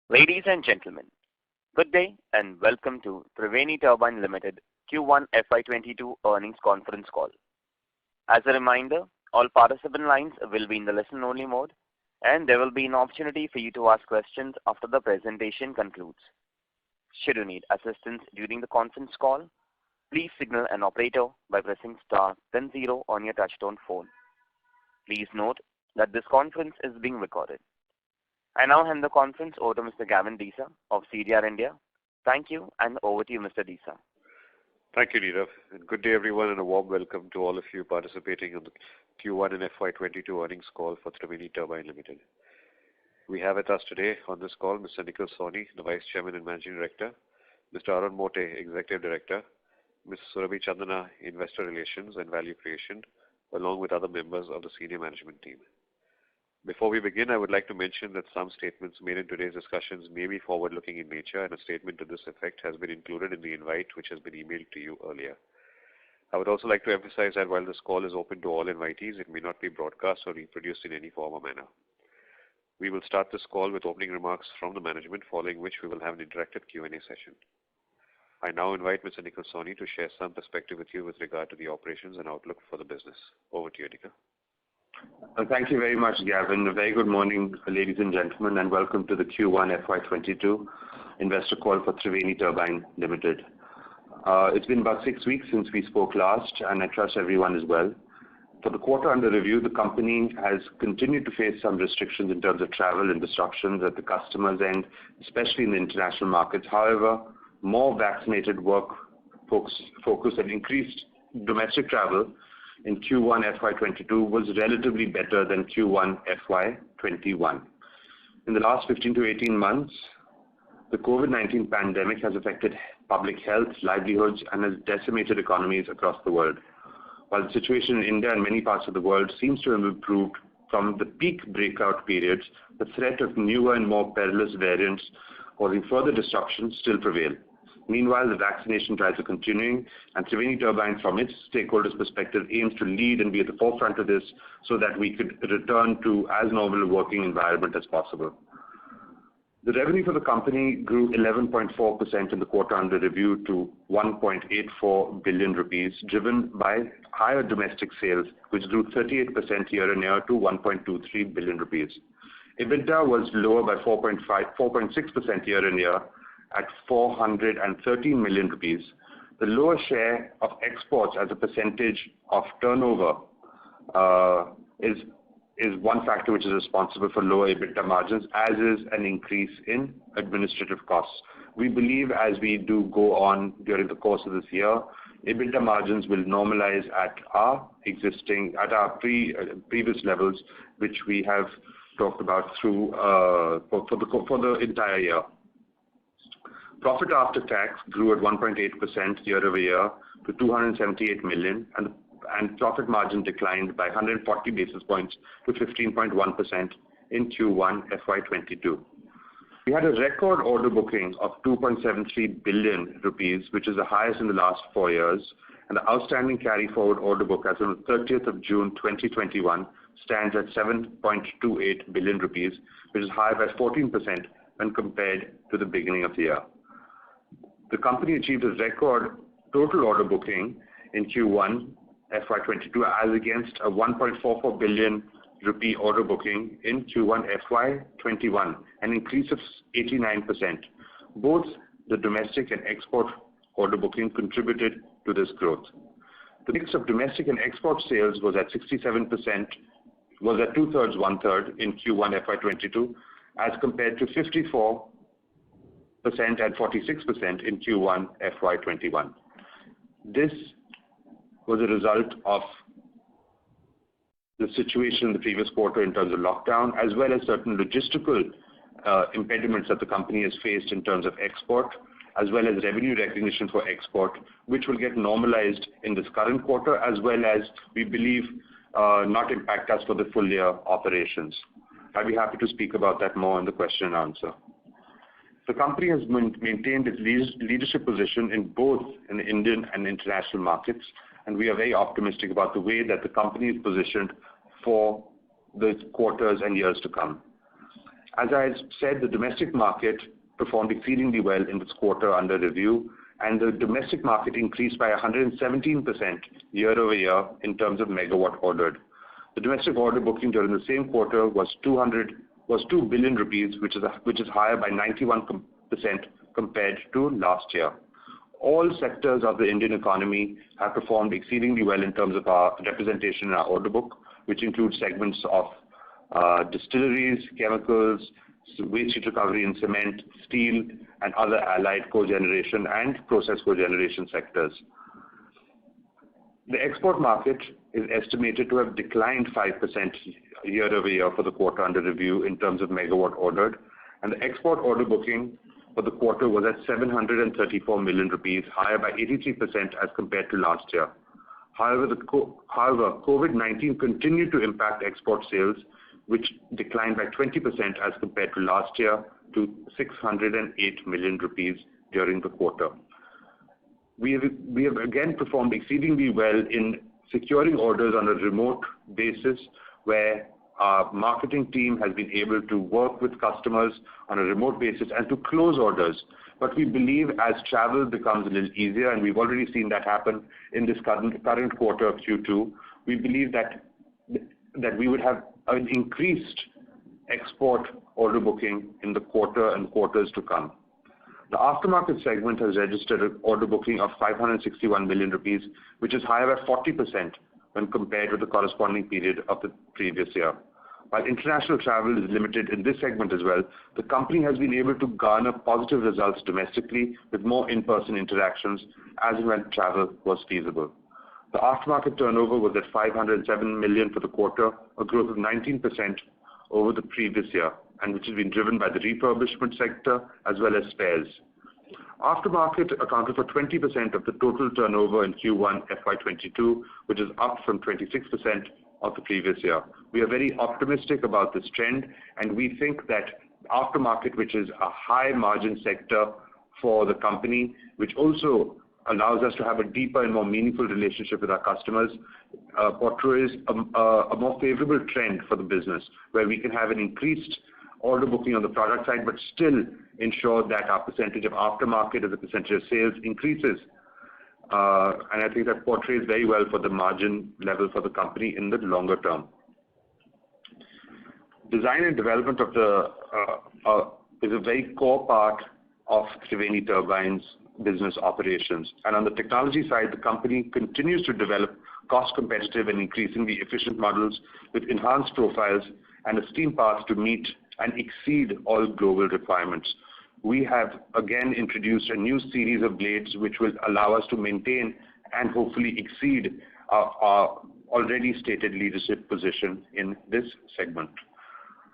Ladies and gentlemen, good day and welcome to Triveni Turbine Limited Q1FY22 Earnings Conference Call. As a reminder, all participant lines will be in the listen-only mode, and there will be an opportunity for you to ask questions after the presentation concludes. Should you need assistance during the conference call, please signal an operator by pressing star then 0 on your touchtone phone. Please note that this conference is being recorded. I now hand the conference over to Mr. Gavin Disa of CDR India. Thank you, and over to you, Mr. Disa. Thank you, Nirav, and good day everyone, and a warm welcome to all of you participating in the Q1 and FY22 earnings call for Triveni Turbine Limited. We have with us today on this call Mr. Nikhil Sawhney, the Vice Chairman and Managing Director, Mr. Arun Mote, Executive Director, Ms. Surabhi Chandana, Investor Relations and Value Creation, along with other members of the senior management team. Before we begin, I would like to mention that some statements made in today's discussions may be forward-looking in nature, and a statement to this effect has been included in the invite which has been emailed to you earlier. I would also like to emphasize that while this call is open to all invitees, it may not be broadcast or reproduced in any form or manner. We will start this call with opening remarks from the management, following which we will have an interactive Q&A session. I now invite Mr. Nikhil Sawhney to share some perspective with you with regard to the operations and outlook for the business. Over to you, Nikhil. Thank you very much, Gavin. A very good morning, ladies and gentlemen, and welcome to the Q1 FY22 investor call for Triveni Turbine Limited. It's been about 6 weeks since we spoke last, and I trust everyone is well. For the quarter under review, the company has continued to face some restrictions in terms of travel and disruptions at the customer's end, especially in the international markets. However, more vaccinated focus and increased domestic travel in Q1 FY22 was relatively better than Q1 FY21. In the last 15 to 18 months, the COVID-19 pandemic has affected public health, livelihoods, and has decimated economies across the world. While the situation in India and many parts of the world seems to have improved from the peak breakout periods, the threat of newer and more perilous variants causing further disruptions still prevail. Meanwhile, the vaccination drives are continuing, and Triveni Turbine, from its stakeholders' perspective, aims to lead and be at the forefront of this so that we could return to as normal a working environment as possible. The revenue for the company grew 11.4% in the quarter under review to 1.84 billion rupees, driven by higher domestic sales, which grew 38% year-on-year to 1.23 billion rupees. EBITDA was lower by 4.6% year-on-year at 413 million rupees. The lower share of exports as a percentage of turnover is one factor which is responsible for lower EBITDA margins, as is an increase in administrative costs. We believe as we do go on during the course of this year, EBITDA margins will normalize at our previous levels, which we have talked about through for the entire year. Profit after tax grew at 1.8% year-over-year to 278 million, and profit margin declined by 140 basis points to 15.1% in Q1 FY22. We had a record order booking of 2.73 billion rupees, which is the highest in the last 4 years, and the outstanding carry forward order book as of the 30th of June 2021 stands at 7.28 billion rupees, which is higher by 14% when compared to the beginning of the year. The company achieved a record total order booking in Q1 FY22 as against a 1.44 billion rupee order booking in Q1 FY21, an increase of 89%. Both the domestic and export order booking contributed to this growth. The mix of domestic and export sales was at 67%, was at 2/3, 1/3 in Q1 FY22 as compared to 54% and 46% in Q1 FY21. This was a result of the situation in the previous quarter in terms of lockdown, as well as certain logistical impediments that the company has faced in terms of export, as well as revenue recognition for export, which will get normalized in this current quarter, as well as we believe not impact us for the full year operations. I'll be happy to speak about that more in the question and answer. The company has maintained its leadership position in both in the Indian and international markets, and we are very optimistic about the way that the company is positioned for the quarters and years to come. As I said, the domestic market performed exceedingly well in this quarter under review, and the domestic market increased by 117% year-over-year in terms of megawatt ordered. The domestic order booking during the same quarter was 2 billion rupees, which is higher by 91% compared to last year. All sectors of the Indian economy have performed exceedingly well in terms of our representation in our order book, which includes segments of distilleries, chemicals, waste heat recovery and cement, steel, and other allied cogeneration and process cogeneration sectors. The export market is estimated to have declined 5% year-over-year for the quarter under review in terms of megawatt ordered, and the export order booking for the quarter was at 734 million rupees, higher by 83% as compared to last year. However, COVID-19 continued to impact export sales, which declined by 20% as compared to last year to 608 million rupees during the quarter. We have again performed exceedingly well in securing orders on a remote basis, where our marketing team has been able to work with customers on a remote basis and to close orders. But we believe as travel becomes a little easier, and we've already seen that happen in this current quarter of Q2, we believe that we would have an increased export order booking in the quarter and quarters to come. The aftermarket segment has registered an order booking of 561 million rupees, which is higher by 40% when compared with the corresponding period of the previous year. While international travel is limited in this segment as well, the company has been able to garner positive results domestically with more in-person interactions as and when travel was feasible. The aftermarket turnover was at 507 million for the quarter, a growth of 19% over the previous year, and which has been driven by the refurbishment sector as well as spares. Aftermarket accounted for 20% of the total turnover in Q1 FY22, which is up from 26% of the previous year. We are very optimistic about this trend, and we think that aftermarket, which is a high margin sector for the company, which also allows us to have a deeper and more meaningful relationship with our customers, portrays a more favorable trend for the business, where we can have an increased order booking on the product side, but still ensure that our percentage of aftermarket as a percentage of sales increases. And I think that portrays very well for the margin level for the company in the longer term. Design and development of is a very core part of Triveni Turbine's business operations. And on the technology side, the company continues to develop cost-competitive and increasingly efficient models with enhanced profiles and a steam path to meet and exceed all global requirements. We have again introduced a new series of blades which will allow us to maintain and hopefully exceed our already stated leadership position in this segment.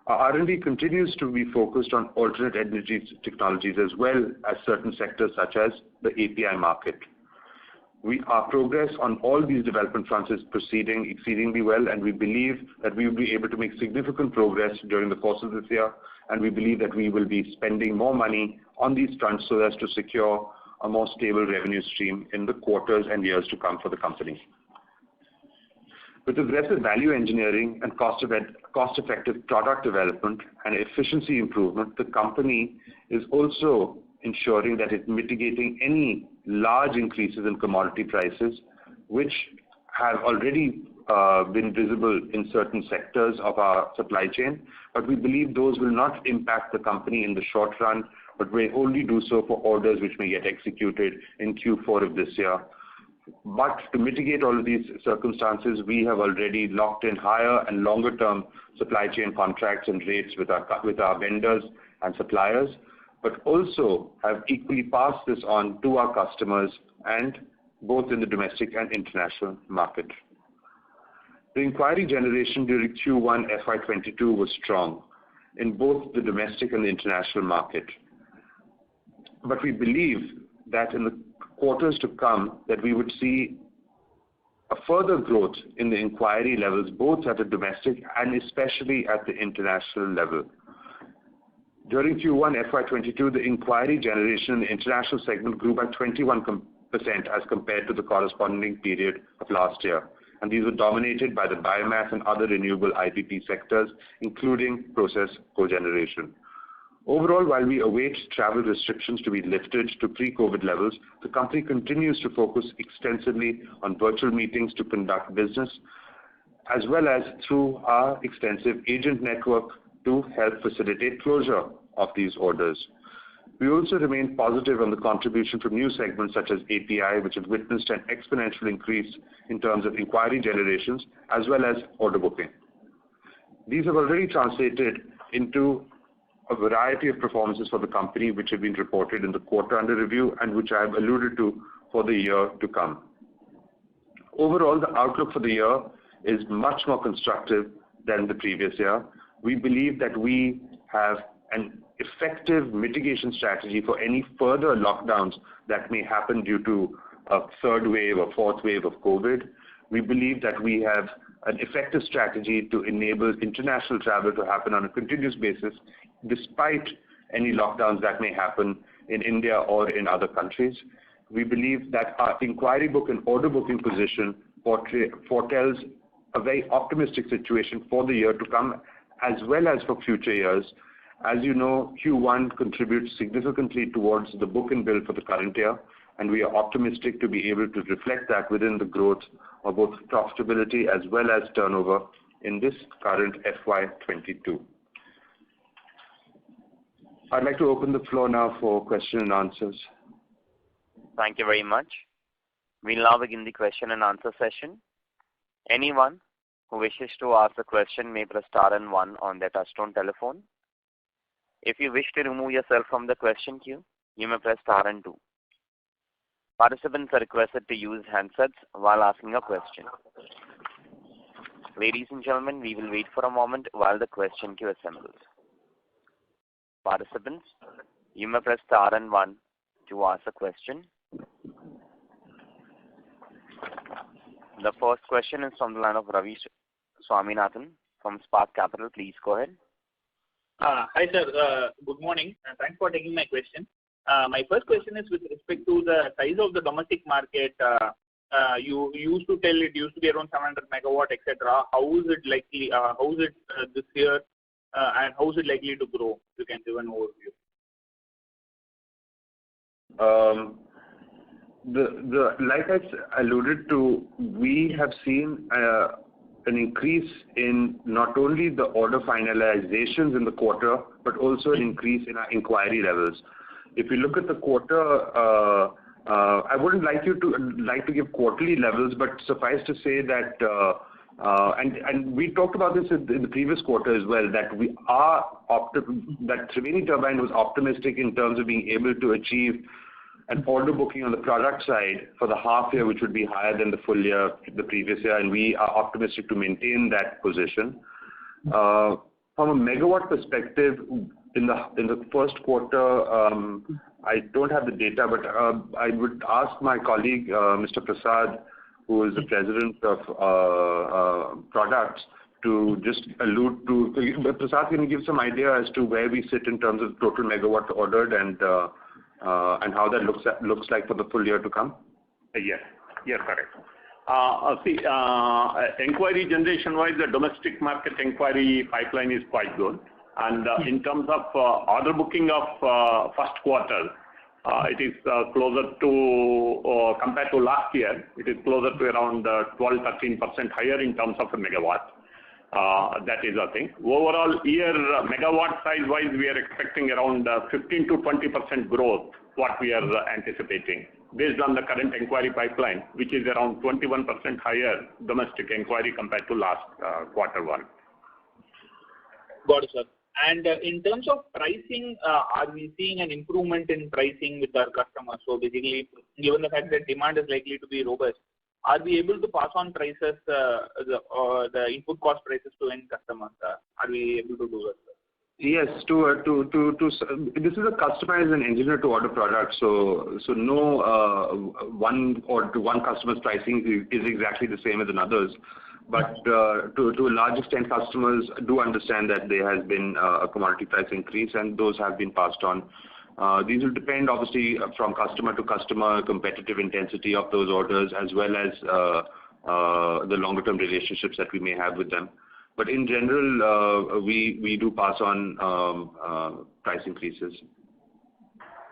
Our R&D continues to be focused on alternate energy technologies as well as certain sectors such as the API market. Our progress on all these development fronts is proceeding exceedingly well, and we believe that we will be able to make significant progress during the course of this year, and we believe that we will be spending more money on these fronts so as to secure a more stable revenue stream in the quarters and years to come for the company. With aggressive value engineering and cost-effective product development and efficiency improvement, the company is also ensuring that it's mitigating any large increases in commodity prices, which have already been visible in certain sectors of our supply chain, but we believe those will not impact the company in the short run, but may only do so for orders which may get executed in Q4 of this year. But to mitigate all of these circumstances, we have already locked in higher and longer term supply chain contracts and rates with our vendors and suppliers, but also have equally passed this on to our customers, and both in the domestic and international market. The inquiry generation during Q1 FY22 was strong in both the domestic and the international market. But we believe that in the quarters to come that we would see a further growth in the inquiry levels, both at the domestic and especially at the international level. During Q1 FY22, the inquiry generation in the international segment grew by 21% as compared to the corresponding period of last year. And these were dominated by the biomass and other renewable IPP sectors, including process cogeneration. Overall, while we await travel restrictions to be lifted to pre-COVID levels, the company continues to focus extensively on virtual meetings to conduct business, as well as through our extensive agent network to help facilitate closure of these orders. We also remain positive on the contribution from new segments such as API, which have witnessed an exponential increase in terms of inquiry generations as well as order booking. These have already translated into a variety of performances for the company which have been reported in the quarter under review and which I have alluded to for the year to come. Overall, the outlook for the year is much more constructive than the previous year. We believe that we have an effective mitigation strategy for any further lockdowns that may happen due to a third wave or fourth wave of COVID. We believe that we have an effective strategy to enable international travel to happen on a continuous basis despite any lockdowns that may happen in India or in other countries. We believe that our inquiry book and order booking position foretells a very optimistic situation for the year to come as well as for future years. As you know, Q1 contributes significantly towards the book and bill for the current year, and we are optimistic to be able to reflect that within the growth of both profitability as well as turnover in this current FY22. I'd like to open the floor now for question and answers. Thank you very much. We'll now begin the question and answer session. Anyone who wishes to ask a question may press star and 1 on their touchtone telephone. If you wish to remove yourself from the question queue, you may press star and 2. Participants are requested to use handsets while asking a question. Ladies and gentlemen, we will wait for a moment while the question queue assembles. Participants, you may press star and 1 to ask a question. The first question is from the line of Ravi Swaminathan from Spark Capital. Please go ahead. Hi sir, good morning and thanks for taking my question. My first question is with respect to the size of the domestic market. You used to tell it used to be around 700 megawatt, etc. How is it likely? How is it this year, and how is it likely to grow? You can give an overview. Like I alluded to, we have seen an increase in not only the order finalizations in the quarter, but also an increase in our inquiry levels. If you look at the quarter, I wouldn't like to give quarterly levels, but suffice to say that, and we talked about this in the previous quarter as well, that that Triveni Turbine was optimistic in terms of being able to achieve an order booking on the product side for the half year, which would be higher than the full year, the previous year, and we are optimistic to maintain that position. From a megawatt perspective, in the first quarter, I don't have the data, but I would ask my colleague, Mr. Prasad, who is the president of products, to just allude to. Prasad, can you give some idea as to where we sit in terms of total megawatt ordered and how that looks like for the full year to come? Yes, correct. Inquiry generation-wise, the domestic market inquiry pipeline is quite good. And in terms of order booking of first quarter, it is closer to, compared to last year, it is closer to around 12-13% higher in terms of a megawatt. That is a thing. Overall year megawatt size wise, we are expecting around 15 to 20% growth, what we are anticipating, based on the current inquiry pipeline, which is around 21% higher domestic inquiry compared to last quarter one. Got it, sir. And in terms of pricing, are we seeing an improvement in pricing with our customers? So basically, given the fact that demand is likely to be robust, are we able to pass on prices, the input cost prices to end customers? Are we able to do that? Yes, this is a customized and engineered to order product, so no one customer's pricing is exactly the same as another's. But to a large extent, customers do understand that there has been a commodity price increase, and those have been passed on. These will depend, obviously, from customer to customer, competitive intensity of those orders, as well as the longer-term relationships that we may have with them. But in general, we do pass on price increases.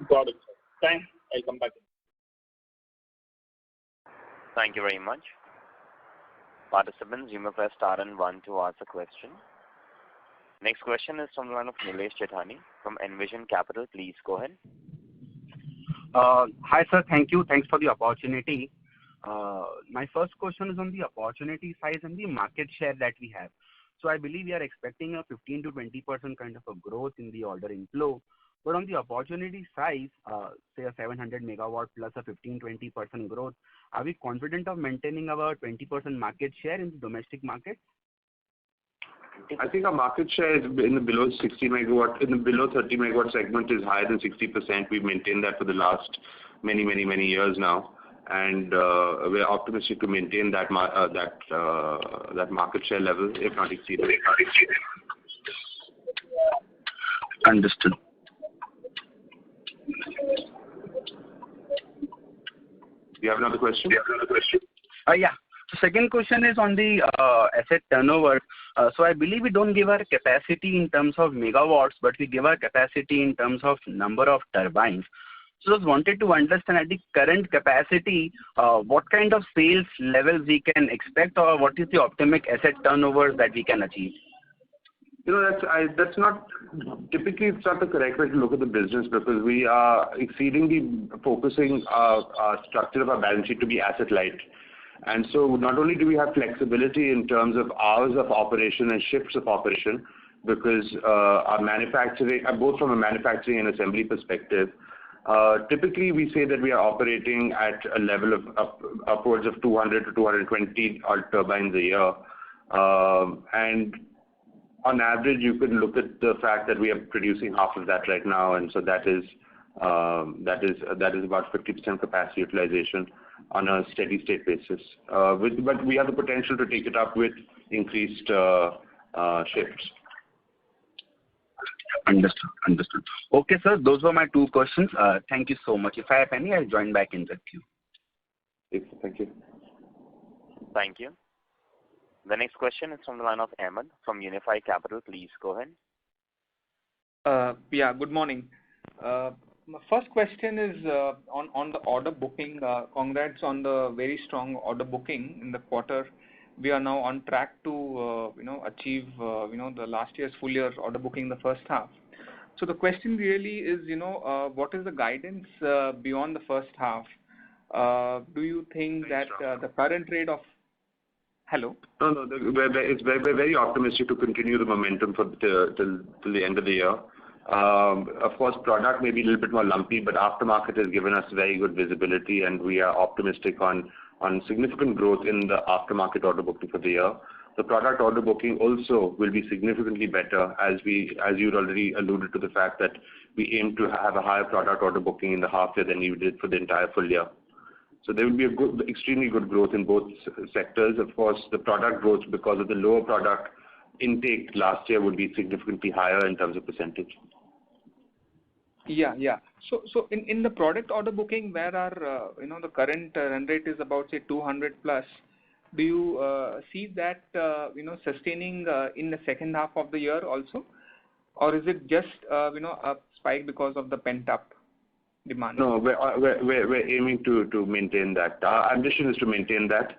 Got it, sir. Thanks. I'll come back. Thank you very much. Participants, you may press star and 1 to ask a question. Next question is from the line of Nilesh Chethani from Envision Capital. Please go ahead. Hi, sir. Thank you. Thanks for the opportunity. My first question is on the opportunity size and the market share that we have. So I believe we are expecting a 15 to 20% kind of a growth in the order inflow. But on the opportunity size, say a 700 megawatt plus a 15-20% growth, are we confident of maintaining our 20% market share in the domestic market? I think our market share is in the below 60 megawatt, in the below 30 megawatt segment is higher than 60%. We've maintained that for the last many years now, and we're optimistic to maintain that market share level, if not exceed it. Understood. You have another question? Yeah. The second question is on the asset turnover. So I believe we don't give our capacity in terms of megawatts, but we give our capacity in terms of number of turbines. So just wanted to understand at the current capacity, what kind of sales levels we can expect, or what is the optimal asset turnover that we can achieve? You know, that's not typically, it's not the correct way to look at the business, because we are exceedingly focusing our structure of our balance sheet to be asset light. And so not only do we have flexibility in terms of hours of operation and shifts of operation, because our manufacturing, both from a manufacturing and assembly perspective, typically we say that we are operating at a level of upwards of 200 to 220 odd turbines a year. And on average, you can look at the fact that we are producing half of that right now, and so that is about 50% capacity utilization on a steady state basis. But we have the potential to take it up with increased shifts. Understood. Okay, sir. Those were my two questions. Thank you so much. If I have any, I'll join back in the queue. Thank you. Thank you. The next question is from the line of Ahmed from Unifi Capital. Please go ahead. Yeah, good morning. My first question is on the order booking. Congrats on the very strong order booking in the quarter. We are now on track to achieve the last year's full year order booking in the first half. So the question really is, what is the guidance beyond the first half? Do you think that the current rate of Hello? No, we're very optimistic to continue the momentum till the end of the year. Of course, product may be a little bit more lumpy, but aftermarket has given us very good visibility, and we are optimistic on significant growth in the aftermarket order booking for the year. The product order booking also will be significantly better, as you'd already alluded to the fact that we aim to have a higher product order booking in the half year than you did for the entire full year. So there will be extremely good growth in both sectors. Of course, the product growth, because of the lower product intake last year, would be significantly higher in terms of percentage. Yeah. So in the product order booking, where are the current run rate is about say 200 plus. Do you see that sustaining in the second half of the year also, or is it just a spike because of the pent up demand? No, we're aiming to maintain that. Our ambition is to maintain that.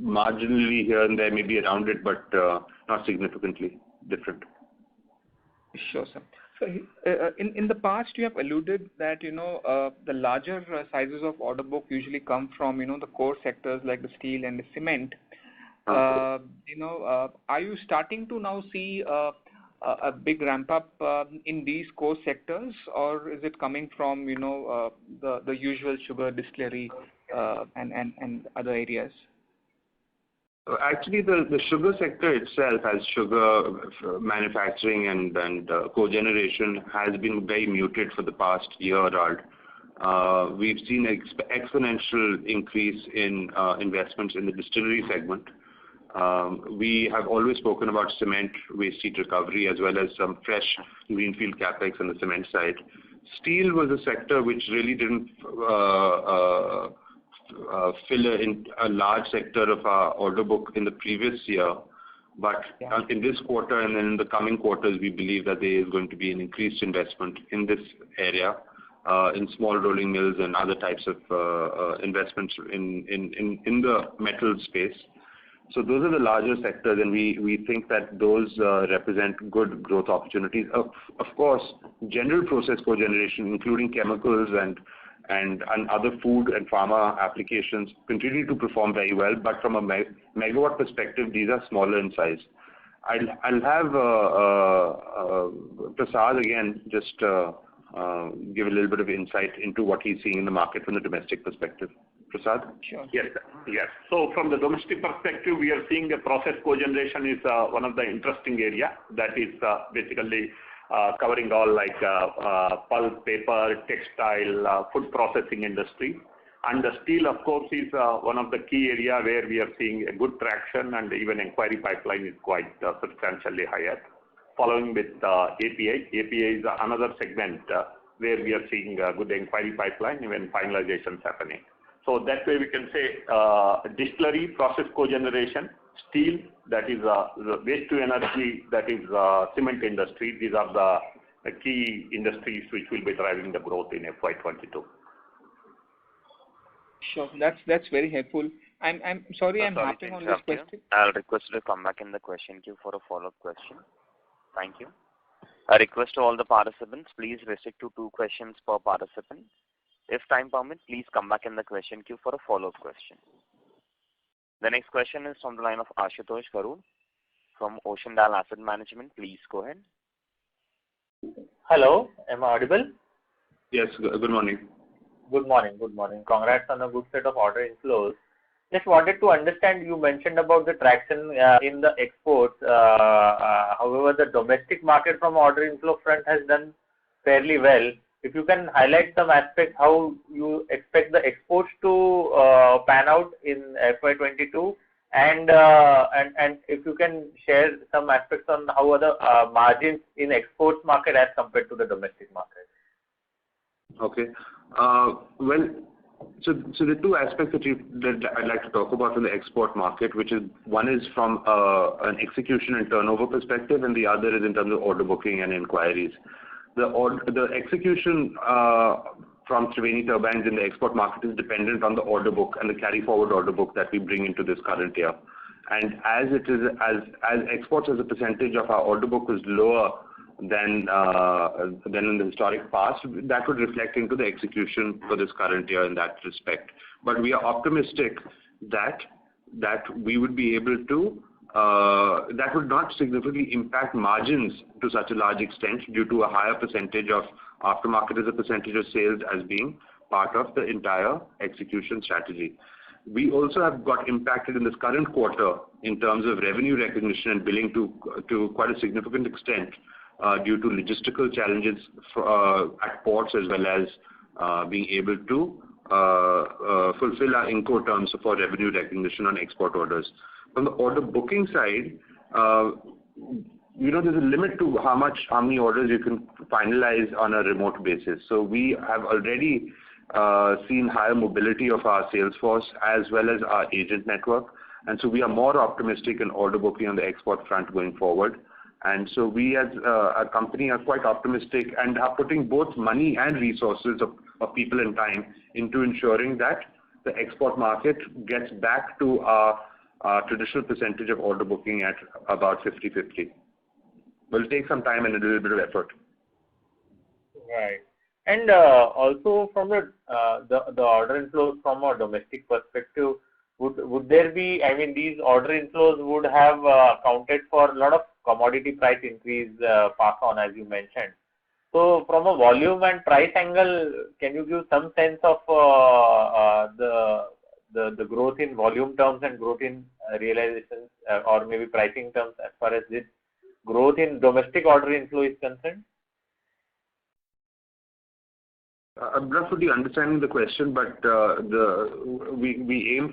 Marginally here and there, maybe around it, but not significantly different. Sure, sir. So in the past, you have alluded that the larger sizes of order book usually come from the core sectors like the steel and the cement. Are you starting to now see a big ramp up in these core sectors, or is it coming from the usual sugar distillery and other areas? Actually, the sugar sector itself, as sugar manufacturing and cogeneration, has been very muted for the past year or odd. We've seen exponential increase in investments in the distillery segment. We have always spoken about cement waste heat recovery, as well as some fresh greenfield capex on the cement side. Steel was a sector which really didn't fill in a large sector of our order book in the previous year. But in this quarter and then in the coming quarters, we believe that there is going to be an increased investment in this area, in small rolling mills and other types of investments in the metal space. So those are the larger sectors, and we think that those represent good growth opportunities. Of course, general process cogeneration, including chemicals and other food and pharma applications, continue to perform very well. But from a megawatt perspective, these are smaller in size. I'll have Prasad again just give a little bit of insight into what he's seeing in the market from the domestic perspective. Prasad? Sure. Yes. So from the domestic perspective, we are seeing the process cogeneration is one of the interesting area that is basically covering all like pulp, paper, textile, food processing industry. And the steel, of course, is one of the key area where we are seeing a good traction, and even inquiry pipeline is quite substantially higher. Following with API. API is another segment where we are seeing a good inquiry pipeline, even finalizations happening. So that way we can say distillery, process cogeneration, steel, that is the waste to energy, that is cement industry. These are the key industries which will be driving the growth in FY22. Sure, that's very helpful. I'm sorry, I'm harping on this question. I'll request you to come back in the question queue for a follow-up question. Thank you. A request to all the participants, please restrict to 2 questions per participant. If time permits, please come back in the question queue for a follow-up question. The next question is from the line of Ashutosh Karur from Ocean Dial Asset Management. Please go ahead. Hello, am I audible? Yes, good morning. Good morning. Congrats on a good set of order inflows. Just wanted to understand, you mentioned about the traction in the exports. However, the domestic market from order inflow front has done fairly well. If you can highlight some aspects how you expect the exports to pan out in FY22, and if you can share some aspects on how are the margins in exports market as compared to the domestic market. Okay. Well, so the 2 aspects that I'd like to talk about in the export market, which is one is from an execution and turnover perspective, and the other is in terms of order booking and inquiries. The execution from Triveni Turbines in the export market is dependent on the order book and the carry forward order book that we bring into this current year. And as exports as a percentage of our order book is lower than in the historic past, that would reflect into the execution for this current year in that respect. But we are optimistic that we would be able to that would not significantly impact margins to such a large extent due to a higher percentage of aftermarket as a percentage of sales as being part of the entire execution strategy. We also have got impacted in this current quarter in terms of revenue recognition and billing to quite a significant extent due to logistical challenges at ports, as well as being able to fulfill our Incoterms for revenue recognition on export orders. On the order booking side, there's a limit to how many orders you can finalize on a remote basis. So we have already seen higher mobility of our sales force as well as our agent network, and so we are more optimistic in order booking on the export front going forward. And so we as a company are quite optimistic and are putting both money and resources of people and time into ensuring that the export market gets back to our traditional percentage of order booking at about 50-50. Will take some time and a little bit of effort. Right. And also from the order inflows from a domestic perspective, would there be, these order inflows would have accounted for a lot of commodity price increase pass on, as you mentioned. So from a volume and price angle, can you give some sense of the growth in volume terms and growth in realizations or maybe pricing terms as far as this growth in domestic order inflow is concerned? I'm not fully understanding the question, but we aim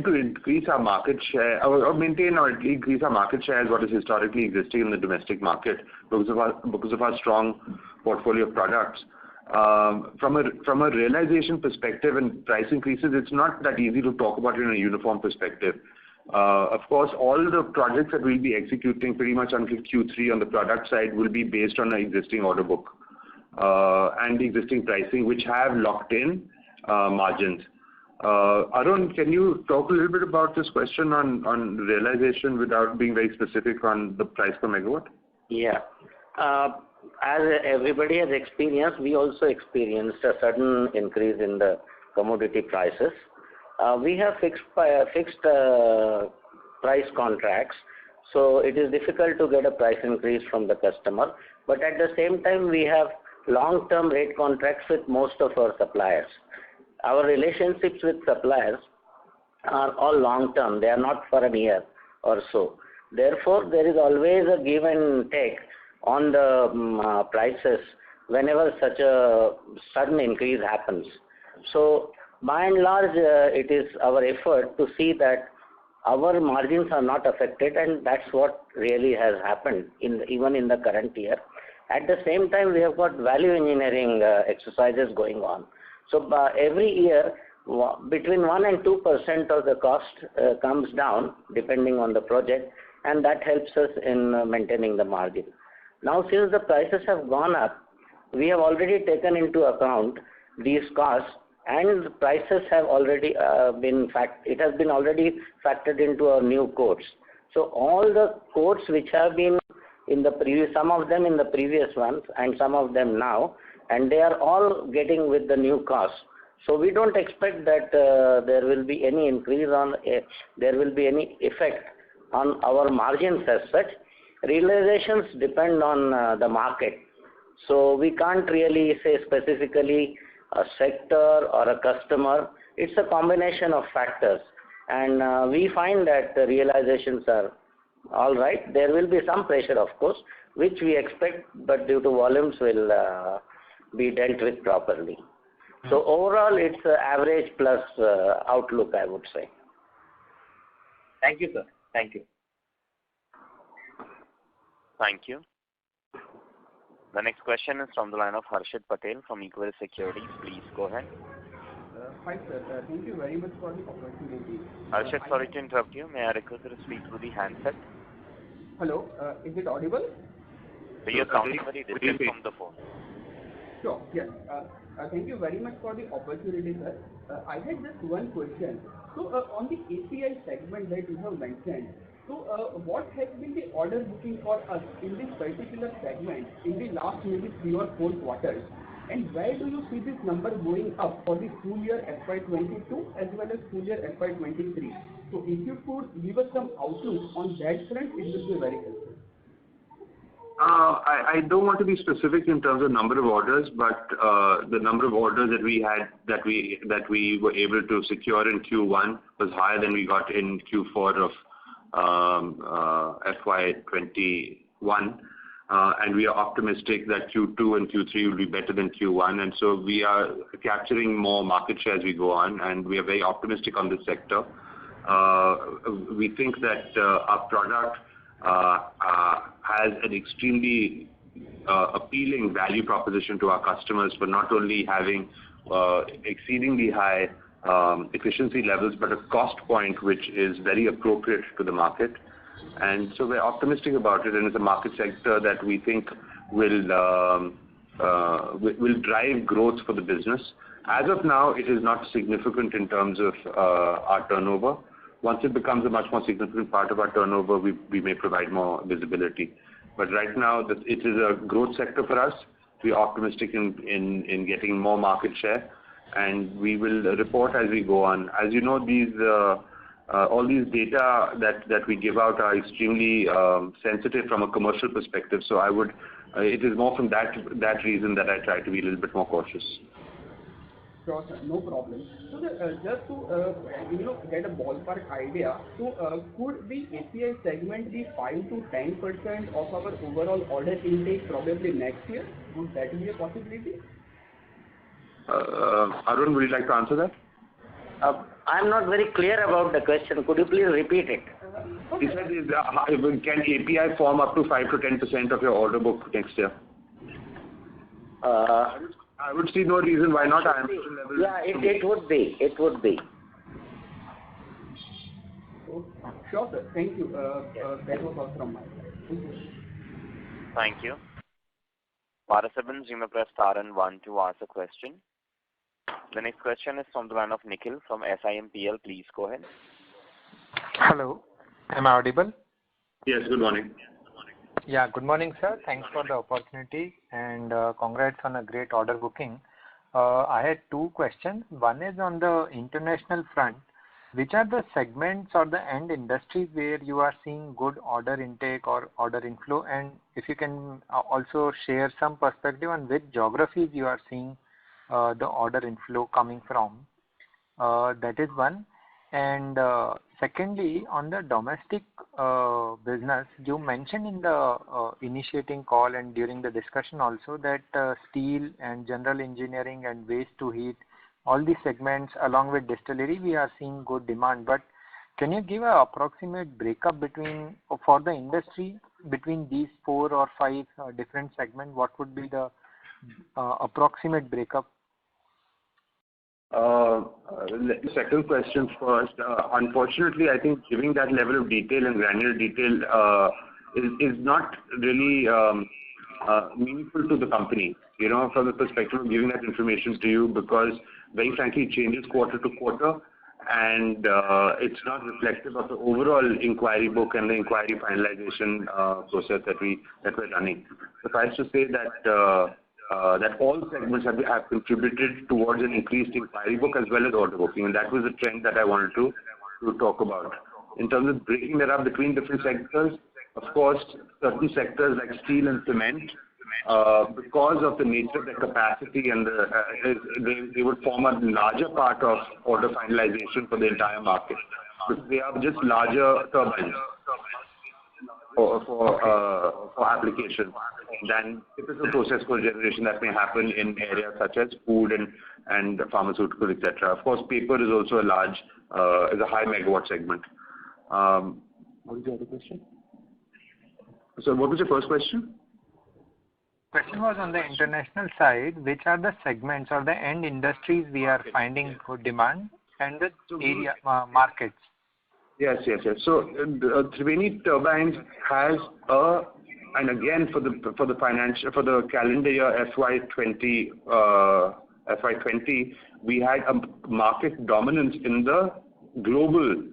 to increase our market share or maintain or increase our market share as what is historically existing in the domestic market because of our strong portfolio of products. From a realization perspective and price increases, it's not that easy to talk about it in a uniform perspective. Of course, all the projects that we'll be executing pretty much until Q3 on the product side will be based on our existing order book and the existing pricing, which have locked in margins. Arun, can you talk a little bit about this question on realization without being very specific on the price per megawatt? Yeah. As everybody has experienced, we also experienced a sudden increase in the commodity prices. We have fixed price contracts, so it is difficult to get a price increase from the customer. But at the same time, we have long-term rate contracts with most of our suppliers. Our relationships with suppliers are all long-term. They are not for a year or so. Therefore, there is always a give and take on the prices whenever such a sudden increase happens. So, by and large, it is our effort to see that our margins are not affected, and that's what really has happened even in the current year. At the same time, we have got value engineering exercises going on. So every year, between 1 and 2% of the cost comes down depending on the project, and that helps us in maintaining the margin. Now, since the prices have gone up, we have already taken into account these costs, and the prices have already it has been already factored into our new quotes. So all the quotes which have been in the previous, some of them in the previous ones and some of them now, and they are all getting with the new costs. So we don't expect that there will be any increase there will be any effect on our margins as such. Realizations depend on the market. So we can't really say specifically a sector or a customer. It's a combination of factors. And we find that the realizations are all right. There will be some pressure, of course, which we expect, but due to volumes will be dealt with properly. So overall, it's average plus outlook, I would say. Thank you, sir. Thank you. Thank you. The next question is from the line of Harshit Patel from Equirus Securities. Please go ahead. Hi, sir. Thank you very much for the opportunity. Harshit, sorry to interrupt you. May I request you to speak through the handset? Hello. Is it audible? So you're sounding very distant from the phone. Sure. Yes. Thank you very much for the opportunity, sir. I had just one question. So on the API segment that you have mentioned, so what has been the order booking for us in this particular segment in the last maybe 3 or 4 quarters? And where do you see this number going up for the full year FY22 as well as full year FY23? So if you could give us some outlook on that front, it would be very helpful. I don't want to be specific in terms of number of orders, but the number of orders that we had that we were able to secure in Q1 was higher than we got in Q4 of FY21, and we are optimistic that Q2 and Q3 will be better than Q1, and so we are capturing more market share as we go on, and we are very optimistic on this sector. We think that our product has an extremely appealing value proposition to our customers for not only having exceedingly high efficiency levels, but a cost point which is very appropriate to the market. And so we're optimistic about it, and it's a market sector that we think will drive growth for the business. As of now, it is not significant in terms of our turnover. Once it becomes a much more significant part of our turnover, we may provide more visibility. But right now, it is a growth sector for us. We are optimistic in getting more market share, and we will report as we go on. As you know, all these data that we give out are extremely sensitive from a commercial perspective. So it is more from that reason that I try to be a little bit more cautious. Sure, sir. No problem. So just to get a ballpark idea, so could the API segment be 5 to 10% of our overall order intake probably next year? Would that be a possibility? Arun, would you like to answer that? I'm not very clear about the question. Could you please repeat it? He said, can API form up to 5 to 10% of your order book next year? I would see no reason why not. Yeah, it would be. It would be. Sure, sir. Thank you. That was all from my side. Thank you. Thank you. Participants, you may press star and 1 to ask a question. The next question is from the line of Nikhil from SIMPL. Please go ahead. Hello. Am I audible? Yes, good morning. Yeah, good morning, sir. Thanks for the opportunity and congrats on a great order booking. I had two questions. One is on the international front. Which are the segments or the end industries where you are seeing good order intake or order inflow? And if you can also share some perspective on which geographies you are seeing the order inflow coming from. That is one. And secondly, on the domestic business, you mentioned in the initiating call and during the discussion also that steel and general engineering and waste to heat, all these segments along with distillery, we are seeing good demand. But can you give an approximate breakup for the industry between these 4 or 5 different segments? What would be the approximate breakup? Second question first. Unfortunately, I think giving that level of detail and granular detail is not really meaningful to the company, from the perspective of giving that information to you, because very frankly it changes quarter to quarter, and it's not reflective of the overall inquiry book and the inquiry finalization process that we're running. Suffice to say that that all segments have contributed towards an increased inquiry book as well as order booking, and that was the trend that I wanted to talk about. In terms of breaking that up between different sectors, of course, certain sectors like steel and cement, because of the nature of their capacity and they would form a larger part of order finalization for the entire market. Because they are just larger turbines for application than typical process cogeneration that may happen in areas such as food and pharmaceutical, etc. Of course, paper is also is a high megawatt segment. What is the other question? So what was your first question? Question was on the international side, which are the segments or the end industries we are finding good demand and the area markets? Yes. So Triveni Turbines has and again for the calendar year FY20, we had a market dominance in the global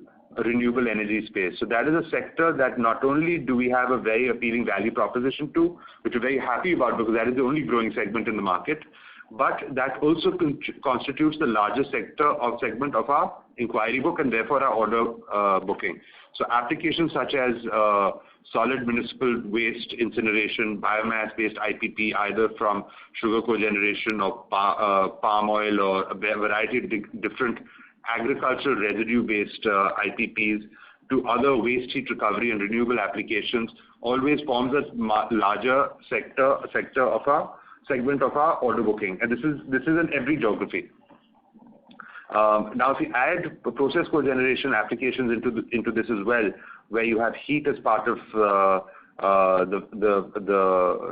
renewable energy space. So that is a sector that not only do we have a very appealing value proposition to, which we're very happy about because that is the only growing segment in the market, but that also constitutes the largest segment of our inquiry book and therefore our order booking. So applications such as solid municipal waste incineration, biomass-based IPP, either from sugar cogeneration or palm oil or a variety of different agricultural residue-based IPPs to other waste heat recovery and renewable applications, always forms a larger sector of our segment of our order booking, and this is in every geography. Now, if you add process cogeneration applications into this as well, where you have heat as part of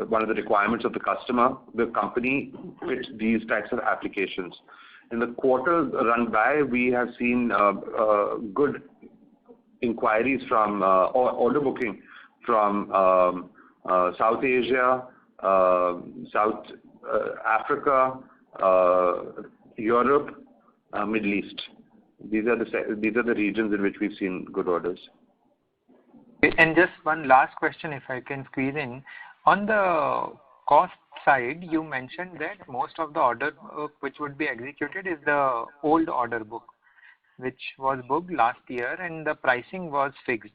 one of the requirements of the customer, the company fits these types of applications. In the quarter run by, we have seen good inquiries from order booking from South Asia, South Africa, Europe, Middle East. These are the regions in which we've seen good orders. And just one last question, if I can squeeze in. On the cost side, you mentioned that most of the order book which would be executed is the old order book, which was booked last year, and the pricing was fixed.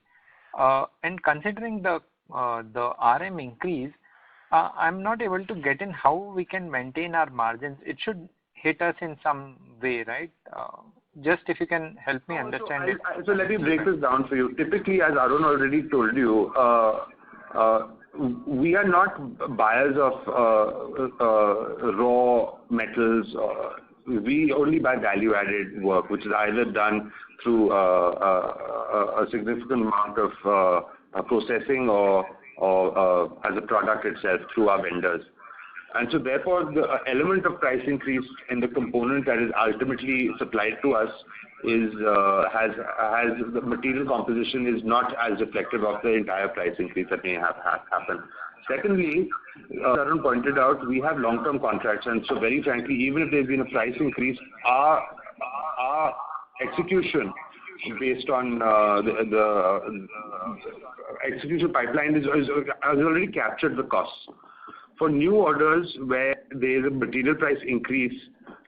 And considering the RM increase, I'm not able to get in how we can maintain our margins. It should hit us in some way, right? Just if you can help me understand it. So let me break this down for you. Typically, as Arun already told you, we are not buyers of raw metals. We only buy value-added work, which is either done through a significant amount of processing or as a product itself through our vendors. And so therefore, the element of price increase in the component that is ultimately supplied to us is has the material composition is not as reflective of the entire price increase that may have happened. Secondly, Arun pointed out, we have long-term contracts, and so very frankly, even if there's been a price increase, our execution based on the execution pipeline has already captured the costs. For new orders where there is a material price increase,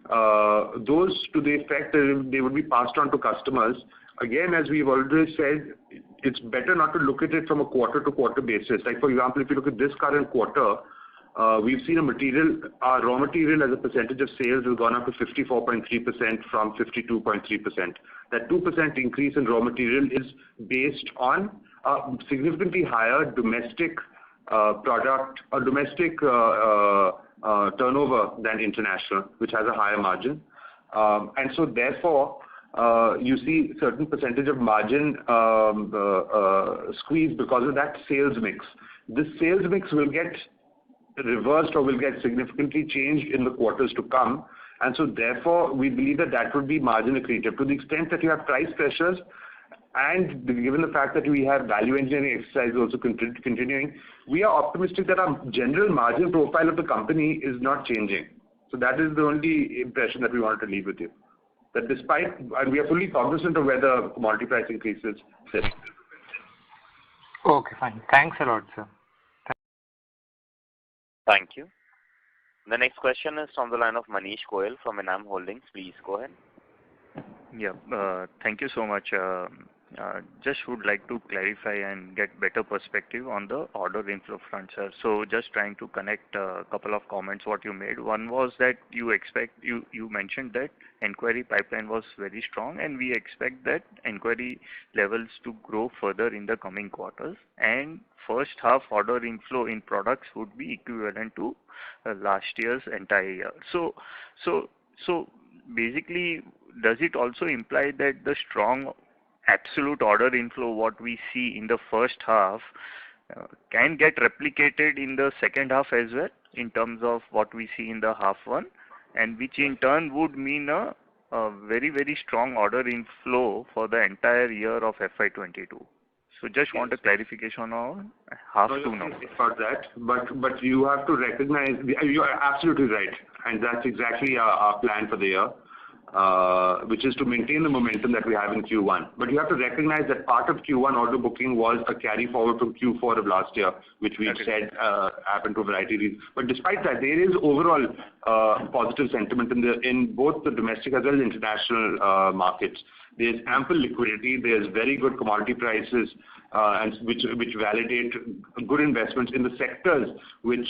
those to the effect that they would be passed on to customers. Again, as we've already said, it's better not to look at it from a quarter-to-quarter basis. Like for example, if you look at this current quarter, we've seen our raw material as a percentage of sales has gone up to 54.3% from 52.3%. That 2% increase in raw material is based on a significantly higher domestic product or domestic turnover than international, which has a higher margin. And so therefore, you see certain percentage of margin squeeze because of that sales mix. This sales mix will get reversed or will get significantly changed in the quarters to come. And so therefore, we believe that that would be margin accretive. To the extent that you have price pressures, and given the fact that we have value engineering exercise also continuing, we are optimistic that our general margin profile of the company is not changing. So that is the only impression that we wanted to leave with you. That despite, and we are fully cognizant of where the commodity price increases sit. Okay, fine. Thanks a lot, sir. Thank you. The next question is from the line of Manish Goyal from Enam Holdings. Please go ahead. Yeah, thank you so much. Just would like to clarify and get better perspective on the order inflow front, sir. So just trying to connect a couple of comments what you made. One was that you mentioned that inquiry pipeline was very strong, and we expect that inquiry levels to grow further in the coming quarters, and first half order inflow in products would be equivalent to last year's entire year. So basically, does it also imply that the strong absolute order inflow what we see in the first half can get replicated in the second half as well in terms of what we see in the half one, and which in turn would mean a very, very strong order inflow for the entire year of FY22. So just want a clarification on half two numbers. About that, but you have to recognize, you are absolutely right, and that's exactly our plan for the year. Which is to maintain the momentum that we have in Q1. But you have to recognize that part of Q1 order booking was a carry forward from Q4 of last year, which we said happened to a variety of reasons. But despite that, there is overall positive sentiment in both the domestic as well as international markets. There's ample liquidity. There's very good commodity prices, and which validate good investments in the sectors in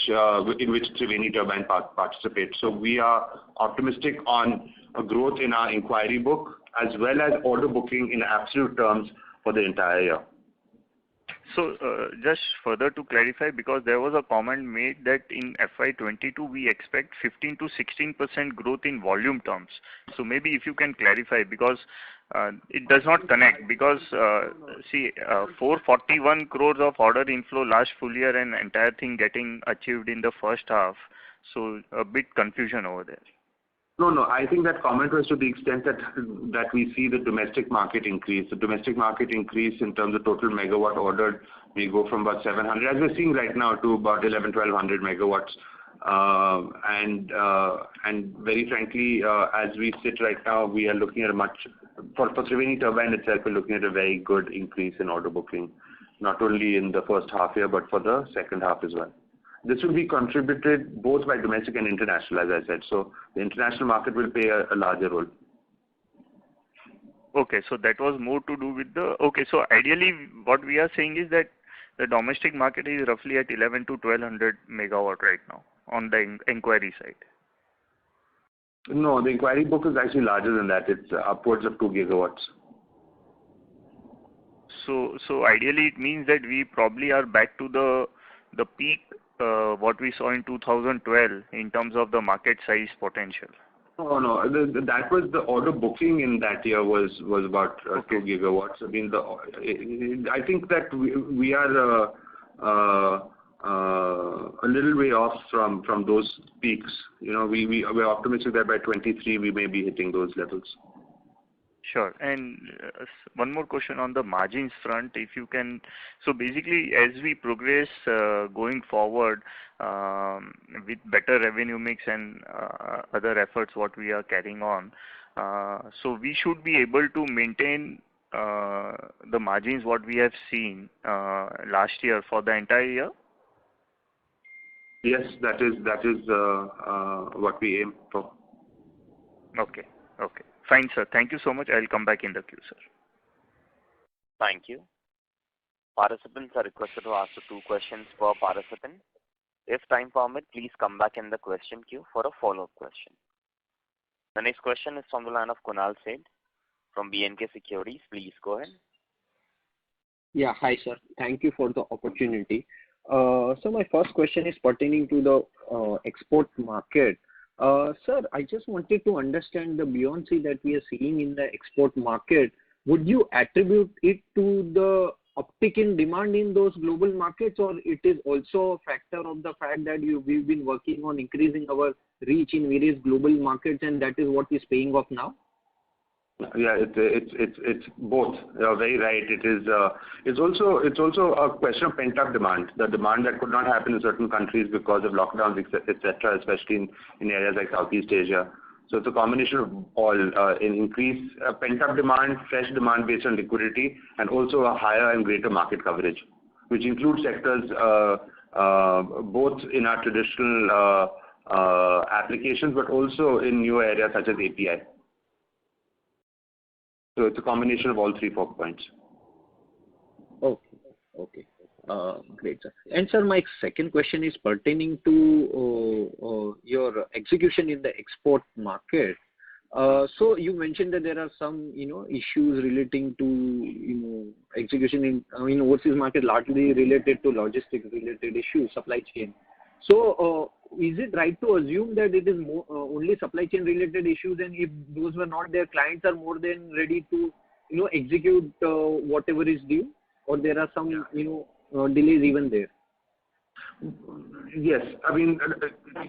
which Triveni Turbine participates. So we are optimistic on a growth in our inquiry book as well as order booking in absolute terms for the entire year. So just further to clarify, because there was a comment made that in FY22 we expect 15 to 16% growth in volume terms. So maybe if you can clarify, because it does not connect, because 441 crores of order inflow last full year and entire thing getting achieved in the first half. So a bit confusion over there. No. I think that comment was to the extent that we see the domestic market increase. The domestic market increase in terms of total megawatt ordered may go from about 700, as we're seeing right now, to about 1,100-1,200 megawatts. And very frankly, as we sit right now, we are looking at for Triveni Turbine itself, we're looking at a very good increase in order booking, not only in the first half year, but for the second half as well. This will be contributed both by domestic and international, as I said. So the international market will play a larger role. Okay, so that was more to do with so ideally what we are saying is that the domestic market is roughly at 11 to 1200 megawatt right now on the inquiry side. No, the inquiry book is actually larger than that. It's upwards of 2 gigawatts. So ideally it means that we probably are back to the peak what we saw in 2012 in terms of the market size potential. No. That was the order booking in that year was about 2 gigawatts. I mean, I think that we are a little way off from those peaks. We're optimistic that by 23 we may be hitting those levels. Sure. And one more question on the margins front, if you can. So basically, as we progress going forward with better revenue mix and other efforts what we are carrying on, so we should be able to maintain the margins what we have seen last year for the entire year? Yes, that is what we aim for. Okay. Fine, sir. Thank you so much. I'll come back in the queue, sir. Thank you. Participants are requested to ask 2 questions per participant. If time permit, please come back in the question queue for a follow-up question. The next question is from the line of Kunal Seth from B&K Securities. Please go ahead. Yeah, hi sir. Thank you for the opportunity. So my first question is pertaining to the export market. Sir, I just wanted to understand the buoyancy that we are seeing in the export market. Would you attribute it to the uptick in demand in those global markets, or it is also a factor of the fact that we've been working on increasing our reach in various global markets, and that is what is paying off now? Yeah, it's both. You're very right. It's also a question of pent-up demand. The demand that could not happen in certain countries because of lockdowns, etc., especially in areas like Southeast Asia. So it's a combination of all, an increased pent-up demand, fresh demand based on liquidity, and also a higher and greater market coverage, which includes sectors both in our traditional applications, but also in new areas such as API. So it's a combination of all 3-4 points. Okay. Great, sir. And sir, my second question is pertaining to your execution in the export market. So you mentioned that there are some, issues relating to, execution in overseas market, largely related to logistics related issues, supply chain. So is it right to assume that it is only supply chain related issues, and if those were not there, clients are more than ready to, execute whatever is due, or there are some, delays even there? Yes, I mean,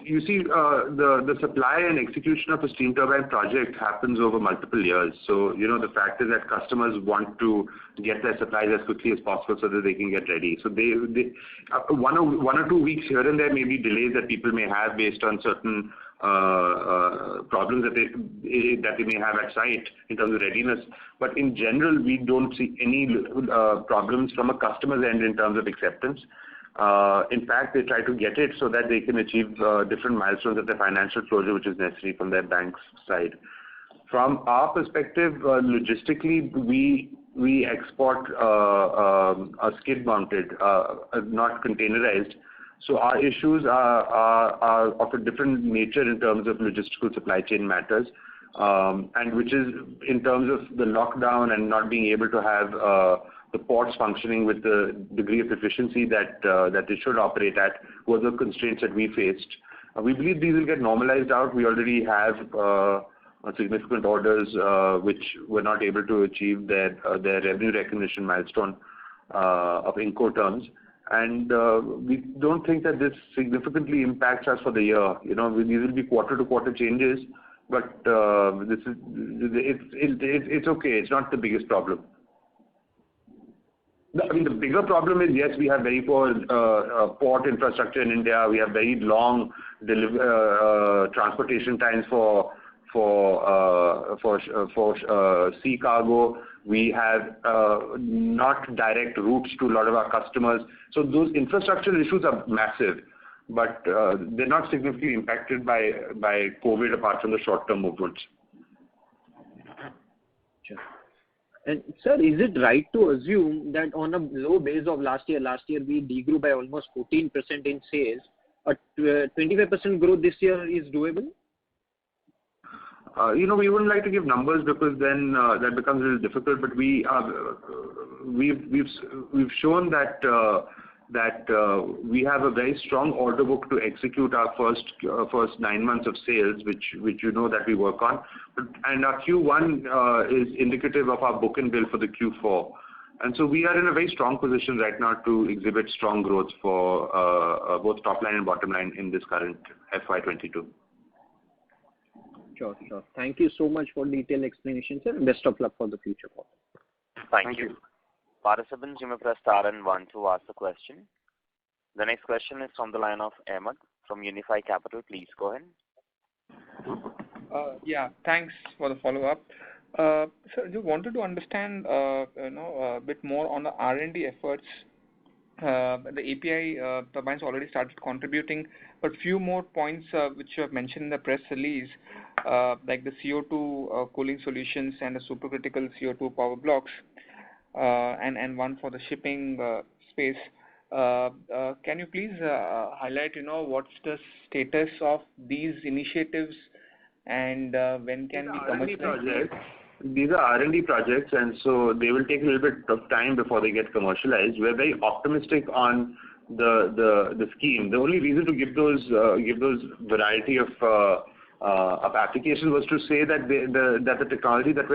you see, the supply and execution of a steam turbine project happens over multiple years. So, the fact is that customers want to get their supplies as quickly as possible so that they can get ready. So they 1 or 2 weeks here and there may be delays that people may have based on certain problems that they may have at site in terms of readiness. But in general, we don't see any problems from a customer's end in terms of acceptance. In fact, they try to get it so that they can achieve different milestones of their financial closure, which is necessary from their bank's side. From our perspective, logistically, we export a skid-mounted, not containerized. So our issues are of a different nature in terms of logistical supply chain matters, and which is in terms of the lockdown and not being able to have the ports functioning with the degree of efficiency that they should operate at was the constraints that we faced. We believe these will get normalized out. We already have significant orders which were not able to achieve their revenue recognition milestone of Incoterms. And we don't think that this significantly impacts us for the year. These will be quarter-to-quarter changes, but it's okay. It's not the biggest problem. I mean, the bigger problem is, yes, we have very poor port infrastructure in India. We have very long transportation times for sea cargo. We have not direct routes to a lot of our customers. So those infrastructural issues are massive, but they're not significantly impacted by COVID apart from the short-term movements. Sure. And sir, is it right to assume that on a low base of last year we degrew by almost 14% in sales, a 25% growth this year is doable? We wouldn't like to give numbers because then that becomes a little difficult. But we've shown that we have a very strong order book to execute our first 9 months of sales, which that we work on. And our Q1 is indicative of our book and bill for the Q4. And so we are in a very strong position right now to exhibit strong growth for both top line and bottom line in this current FY22. Sure. Thank you so much for detailed explanation, sir. Best of luck for the future quarter. Thank you. Participants, you may press star and 1 to ask the question. The next question is from the line of Ahmed from Unifi Capital. Please go ahead. Yeah, thanks for the follow-up. Sir, just wanted to understand, a bit more on the R&D efforts. The API turbines already started contributing, but few more points which you have mentioned in the press release, like the CO2 cooling solutions and the supercritical CO2 power blocks, and one for the shipping space. Can you please highlight, what's the status of these initiatives and when can we commercialize? These are R&D projects, and so they will take a little bit of time before they get commercialized. We're very optimistic on the scheme. The only reason to give those variety of applications was to say that the technology that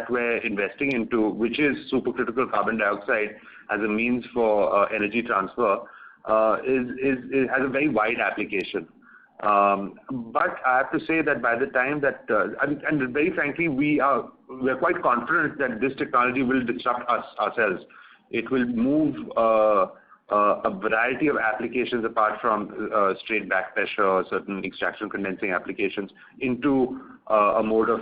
we're investing into, which is supercritical carbon dioxide as a means for energy transfer, has a very wide application. But I have to say that by the time that, and very frankly, we're quite confident that this technology will disrupt us ourselves. It will move a variety of applications apart from straight back pressure or certain extraction condensing applications into a mode of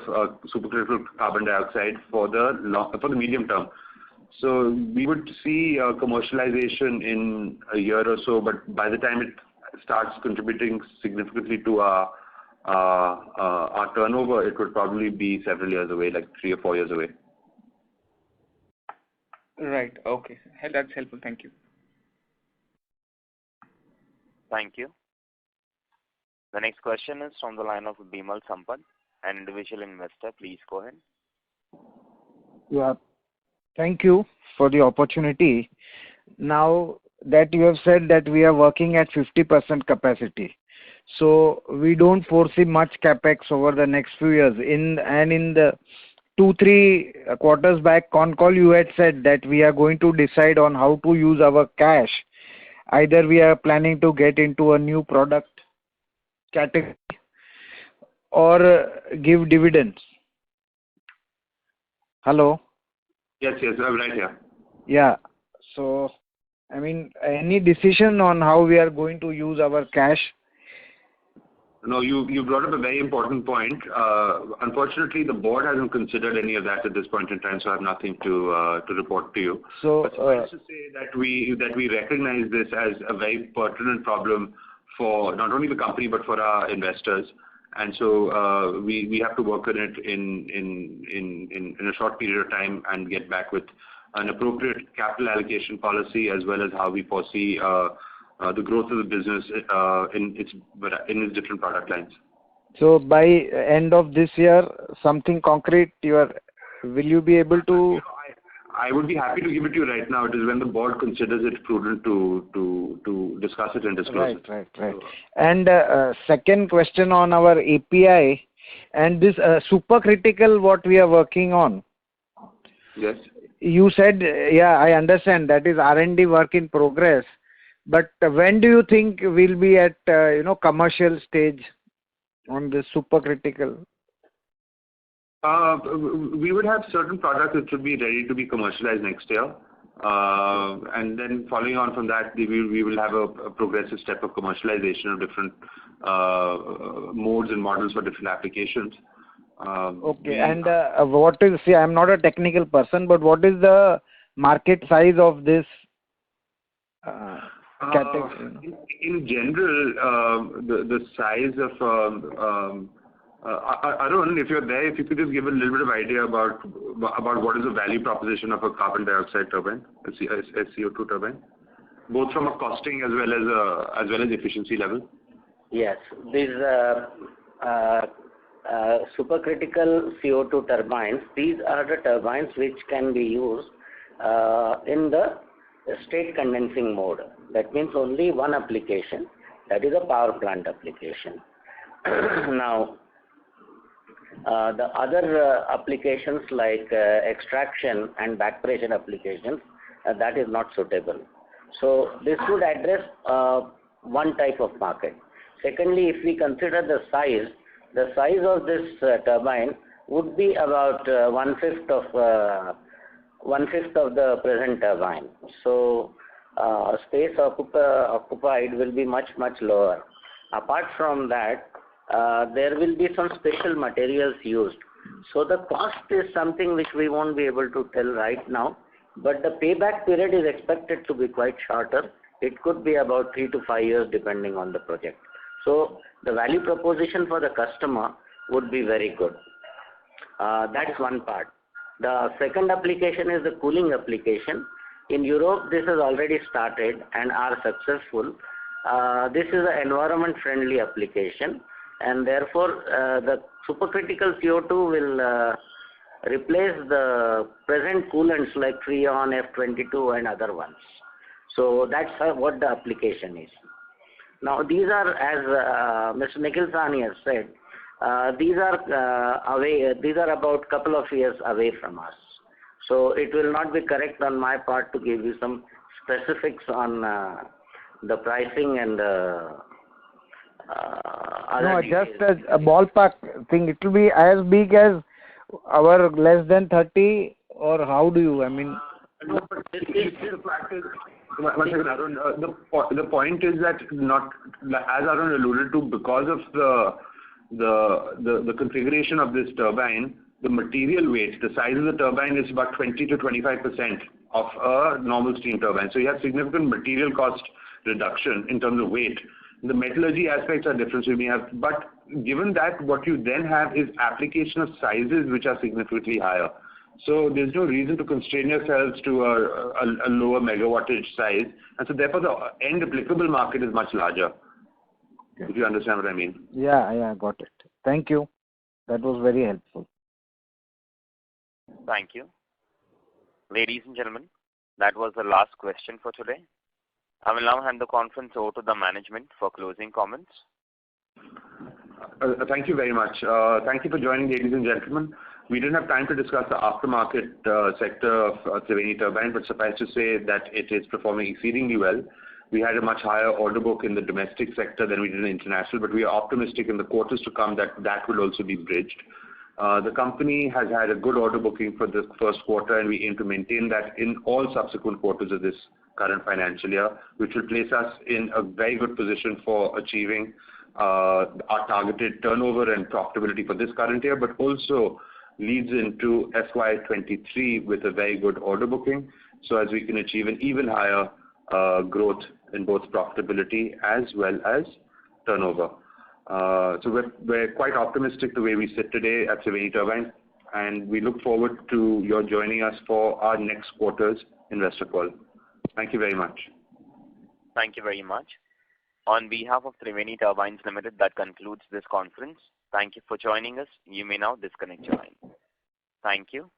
supercritical carbon dioxide for the medium term. So we would see commercialization in a year or so, but by the time it starts contributing significantly to our turnover, it would probably be several years away, like 3 or 4 years away. Right. Okay. That's helpful. Thank you. Thank you. The next question is from the line of Bimal Sampat, an individual investor. Please go ahead. Yeah. Thank you for the opportunity. Now that you have said that we are working at 50% capacity, so we don't foresee much capex over the next few years. In the 2-3 quarters back, Concall, you had said that we are going to decide on how to use our cash. Either we are planning to get into a new product category or give dividends. Hello? Yes, I'm right here. Yeah. So, any decision on how we are going to use our cash? No, you brought up a very important point. Unfortunately, the board hasn't considered any of that at this point in time, so I have nothing to report to you. So, but suffice to say that we recognize this as a very pertinent problem for not only the company but for our investors, and so we have to work on it in a short period of time and get back with an appropriate capital allocation policy as well as how we foresee the growth of the business in its different product lines. So by end of this year, something concrete will you be able to? I would be happy to give it to you right now. It is when the board considers it prudent to discuss it and disclose it. Right. And second question on our API and this supercritical what we are working on. Yes. You said, yeah, I understand that is R&D work in progress. But when do you think we'll be at commercial stage on this supercritical? We would have certain products that should be ready to be commercialized next year, and then following on from that, we will have a progressive step of commercialization of different modes and models for different applications. Okay, and what is? See, I'm not a technical person, but what is the market size of this? In general, the size of Arun, if you're there, if you could just give a little bit of idea about what is the value proposition of a carbon dioxide turbine, a CO2 turbine, both from a costing as well as efficiency level. Yes, these supercritical CO2 turbines. These are the turbines which can be used in the straight condensing mode. That means only one application, that is a power plant application. Now, The other applications like extraction and back pressure applications, that is not suitable. So this would address one type of market. Secondly, if we consider the size of this turbine would be about one-fifth of the present turbine. So space occupied will be much lower. Apart from that, there will be some special materials used. So the cost is something which we won't be able to tell right now, but the payback period is expected to be quite shorter. It could be about 3 to 5 years depending on the project. So the value proposition for the customer would be very good. That's one part. The second application is the cooling application. In Europe, this has already started and are successful. This is an environment-friendly application, and therefore the supercritical CO2 will replace the present coolants like Freon, F22 and other ones. So that's what the application is. Now these are, as Mr. Nikhil Sahni has said, these are about couple of years away from us. So it will not be correct on my part to give you some specifics on the pricing and other No, details. just a ballpark thing. It will be as big as our less than 30, or how do you, I mean? No, but the fact is, one second, Arun. The point is that not, as Arun alluded to, because of the configuration of this turbine, the material weight, the size of the turbine is about 20 to 25% of a normal steam turbine. So you have significant material cost reduction in terms of weight. The metallurgy aspects are different. So we have, but given that, what you then have is application of sizes which are significantly higher. So there's no reason to constrain yourselves to a lower megawattage size, and so therefore the end applicable market is much larger. If you understand what I mean. Yeah, got it. Thank you. That was very helpful. Thank you. Ladies and gentlemen, that was the last question for today. I will now hand the conference over to the management for closing comments. Thank you very much. Thank you for joining, ladies and gentlemen. We didn't have time to discuss the aftermarket sector of Triveni Turbine, but suffice to say that it is performing exceedingly well. We had a much higher order book in the domestic sector than we did in international, but we are optimistic in the quarters to come that will also be bridged. The company has had a good order booking for the first quarter, and we aim to maintain that in all subsequent quarters of this current financial year, which will place us in a very good position for achieving our targeted turnover and profitability for this current year, but also leads into FY23 with a very good order booking, so as we can achieve an even higher growth in both profitability as well as turnover. So we're quite optimistic the way we sit today at Triveni Turbine, and we look forward to your joining us for our next quarter's investor call. Thank you very much. Thank you very much. On behalf of Triveni Turbines Limited, that concludes this conference. Thank you for joining us. You may now disconnect your line. Thank you.